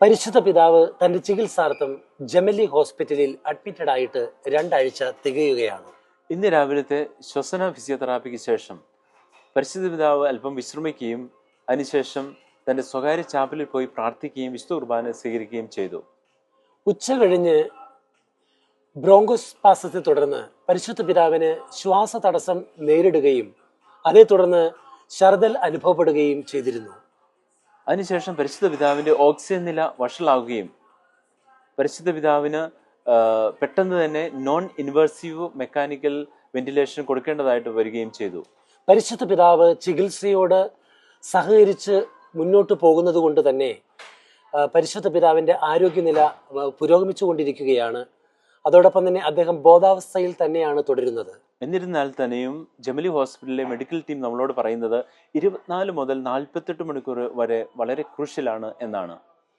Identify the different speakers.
Speaker 1: പരിശുദ്ധ പിതാവ് തന്റെ ചികിത്സാർത്ഥം ജമലി ഹോസ്പിറ്റലിൽ അഡ്മിറ്റഡ് ആയിട്ട് 2 ആഴ്ച തികയുകയാണ്.
Speaker 2: ഇന്ന് രാവിലത്തെ ശ്വസന ഫിസിയോതെറാപ്പിക്ക് ശേഷം പരിശുദ്ധ പിതാവ് അല്പം വിശ്രമിക്കുകയും അതിനുശേഷം തന്റെ സ്വകാര്യ ചാപ്പലിൽ പോയി പ്രാർത്ഥിക്കുകയും വിശുദ്ധ കുർബാന സ്വീകരിക്കുകയും ചെയ്തു.
Speaker 1: ഉച്ച കഴിഞ്ഞ് ബ്രോങ്കോസ്പാസത്തെ തുടർന്ന് പരിശുദ്ധ പിതാവിന് ശ്വാസ തടസ്സം നേരിടുകയും അതേ തുടർന്ന് ഛർദ്ദൽ അനുഭവപ്പെടുകയും ചെയ്തിരുന്നു.
Speaker 2: അതിനുശേഷം പരിശുദ്ധ പിതാവിന്റെ ഓക്സിജൻ നില വഷളാവുകയും പരിശുദ്ധ പിതാവിന് പെട്ടെന്ന് തന്നെ നോൺ ഇൻവേഴ്സീവ് മെക്കാനിക്കൽ വെന്റിലേഷൻ കൊടുക്കേണ്ടതായിട്ട് വരികയും ചെയ്തു.
Speaker 1: പരിശുദ്ധ പിതാവ് ചികിത്സയോട് സഹകരിച്ച് മുന്നോട്ട് പോകുന്നത് കൊണ്ട് തന്നെ പരിശുദ്ധ പിതാവിന്റെ ആരോഗ്യനില പുരോഗമിച്ചുകൊണ്ടിരിക്കുകയാണ്. അതോടൊപ്പം തന്നെ അദ്ദേഹം ബോധാവസ്ഥയിൽ തന്നെയാണ് തുടരുന്നത്.
Speaker 2: എന്നിരുന്നാൽ തന്നെയും ജമലി ഹോസ്പിറ്റലിലെ മെഡിക്കൽ ടീം നമ്മളോട് പറയുന്നത് 24 മുതൽ 48 മണിക്കൂർ വരെ വളരെ ക്രൂഷ്യലാണ് എന്നാണ്.